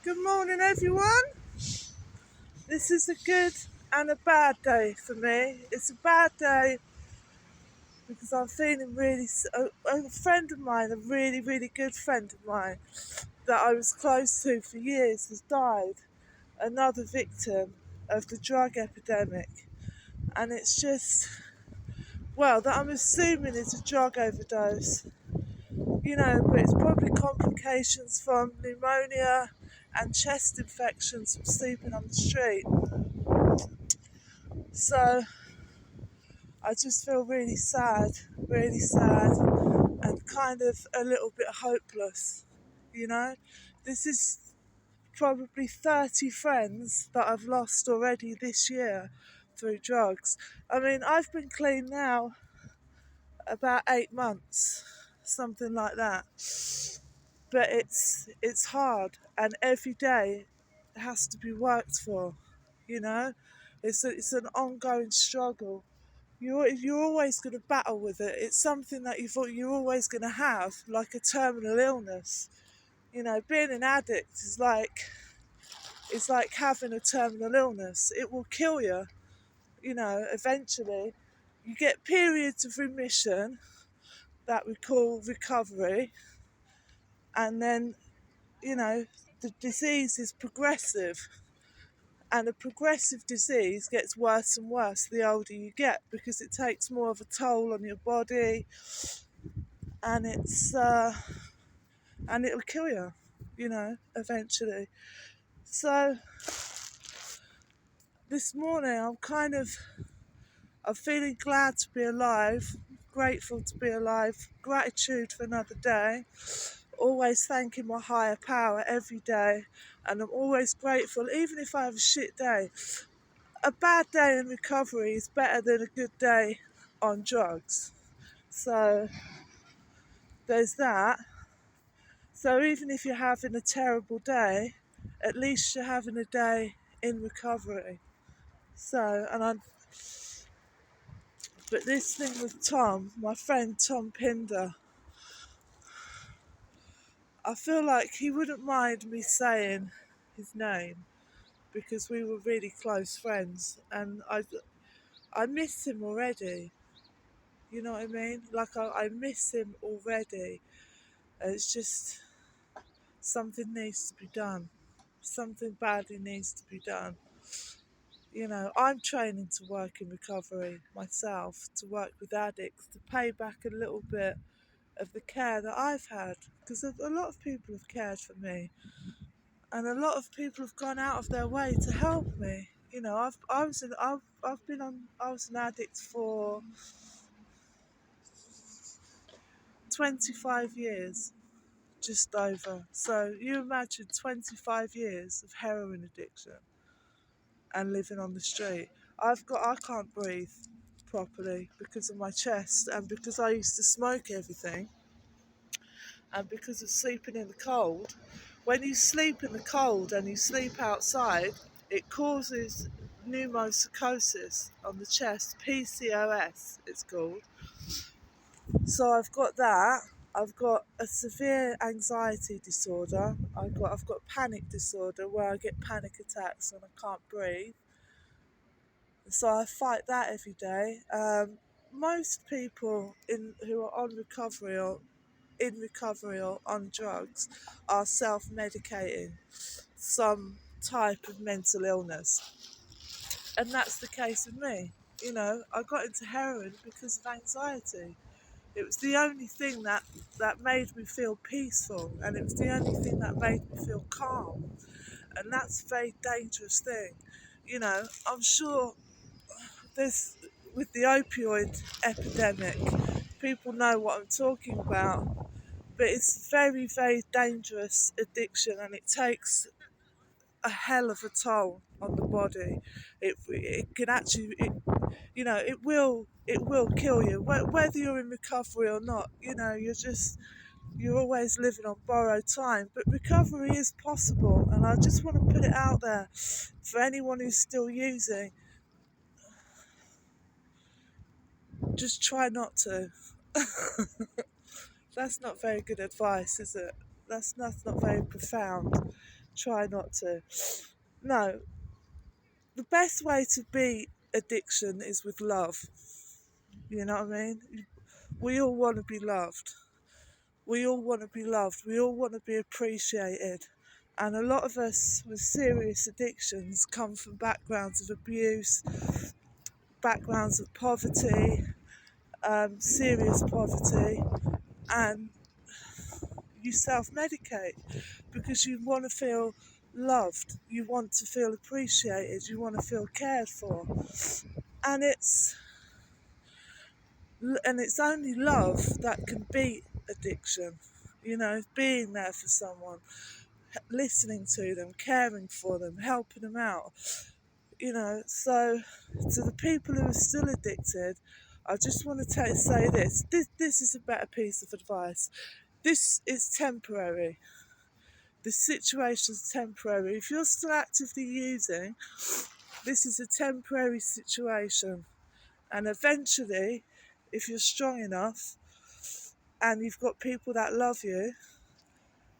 Good morning, everyone. This is a good and a bad day for me. It's a bad day because I'm feeling a friend of mine, a really, really good friend of mine that I was close to for years, has died. Another victim of the drug epidemic. And it's just, well, that I'm assuming is a drug overdose, but it's probably complications from pneumonia and chest infections from sleeping on the street. So I just feel really sad, and kind of a little bit hopeless. You know, this is probably 30 friends that I've lost already this year through drugs. I mean, I've been clean now about 8 months, something like that. But it's hard, and every day has to be worked for. You know, it's an ongoing struggle. You're always going to battle with it. It's something that you thought you're always going to have, like a terminal illness. Being an addict is like it's like having a terminal illness. It will kill you. Eventually, you get periods of remission that we call recovery, and then the disease is progressive. And a progressive disease gets worse and worse the older you get because it takes more of a toll on your body, and it'll kill you, eventually. So this morning I'm feeling glad to be alive, grateful to be alive, gratitude for another day, always thanking my higher power every day, and I'm always grateful even if I have a shit day. A bad day in recovery is better than a good day on drugs. So there's that. So even if you're having a terrible day, at least you're having a day in recovery. But this thing with Tom, my friend Tom Pinder, I feel like he wouldn't mind me saying his name because we were really close friends, and I miss him already. You know what I mean? Like I miss him already. It's just something needs to be done. Something badly needs to be done. I'm training to work in recovery myself, to work with addicts, to pay back a little bit of the care that I've had, because a lot of people have cared for me, and a lot of people have gone out of their way to help me. I was an addict for 25 years, just over. So you imagine 25 years of heroin addiction and living on the street. I can't breathe properly because of my chest, and because I used to smoke everything, and because of sleeping in the cold. When you sleep in the cold and you sleep outside, it causes pneumocystis on the chest, PCOS it's called. So I've got that. I've got a severe anxiety disorder. I've got panic disorder where I get panic attacks when I can't breathe. So I fight that every day. Most people who are on recovery or in recovery or on drugs are self-medicating some type of mental illness, and that's the case with me. I got into heroin because of anxiety. It was the only thing that made me feel peaceful, and it was the only thing that made me feel calm, and that's a very dangerous thing. I'm sure this, with the opioid epidemic, people know what I'm talking about, but it's very, very dangerous addiction, and it takes a hell of a toll on the body. It can actually, it will kill you, whether you're in recovery or not. You're always living on borrowed time, but recovery is possible, and I just want to put it out there for anyone who's still using. Just try not to. That's not very good advice, is it? That's not very profound. try not to. No, the best way to beat addiction is with love. You know what I mean? We all want to be loved. We all want to be loved. We all want to be appreciated. And a lot of us with serious addictions come from backgrounds of abuse, backgrounds of poverty, serious poverty, and you self medicate because you want to feel loved, you want to feel appreciated, you want to feel cared for. And it's only love that can beat addiction. You know, being there for someone, listening to them, caring for them, helping them out. You know, so to the people who are still addicted, I just want to say this. This is a better piece of advice. This is temporary. The situation's temporary. If you're still actively using, this is a temporary situation. And eventually, if you're strong enough and you've got people that love you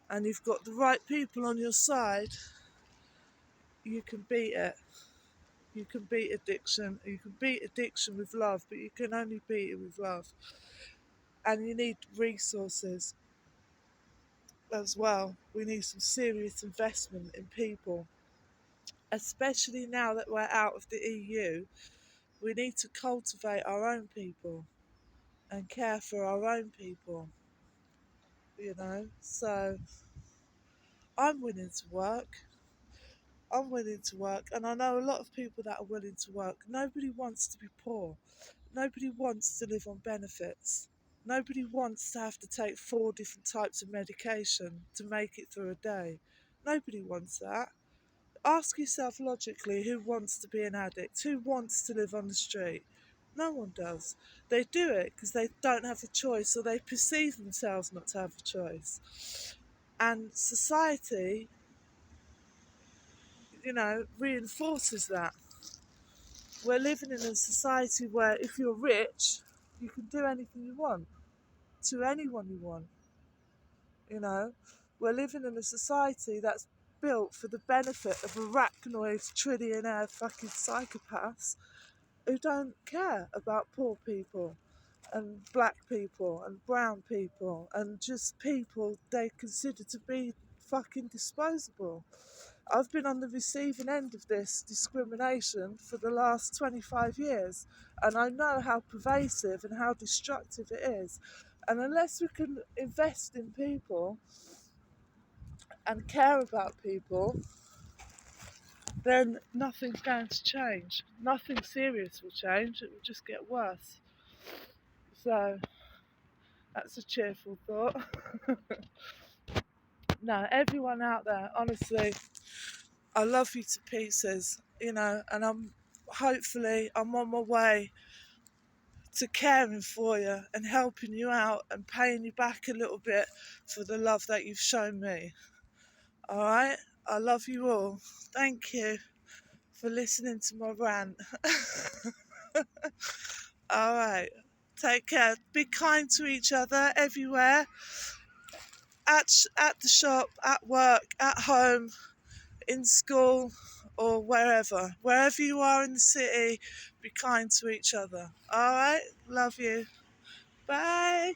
and you've got the right people on your side, you can beat it. You can beat addiction. You can beat addiction with love, but you can only beat it with love. And you need resources as well. We need some serious investment in people, especially now that we're out of the EU. We need to cultivate our own people and care for our own people, you know. So I'm willing to work. I'm willing to work, and I know a lot of people that are willing to work. Nobody wants to be poor. Nobody wants to live on benefits. Nobody wants to have to take 4 different types of medication to make it through a day. Nobody wants that. Ask yourself logically, who wants to be an addict? Who wants to live on the street? No one does. They do it because they don't have a choice, or they perceive themselves not to have a choice. And society, you know, reinforces that. We're living in a society where if you're rich, you can do anything you want to anyone you want. You know, we're living in a society that's built for the benefit of arachnoid trillionaire fucking psychopaths who don't care about poor people and black people and brown people and just people they consider to be fucking disposable. I've been on the receiving end of this discrimination for the last 25 years, and I know how pervasive and how destructive it is. And unless we can invest in people and care about people, then nothing's going to change. Nothing serious will change, it will just get worse. So, that's a cheerful thought. No, everyone out there, honestly, I love you to pieces, you know, and I'm on my way to caring for you and helping you out and paying you back a little bit for the love that you've shown me. All right? I love you all. Thank you for listening to my rant. All right. Take care. Be kind to each other everywhere. At the shop, at work, at home, in school, or wherever. Wherever you are in the city, be kind to each other. All right? Love you. Bye.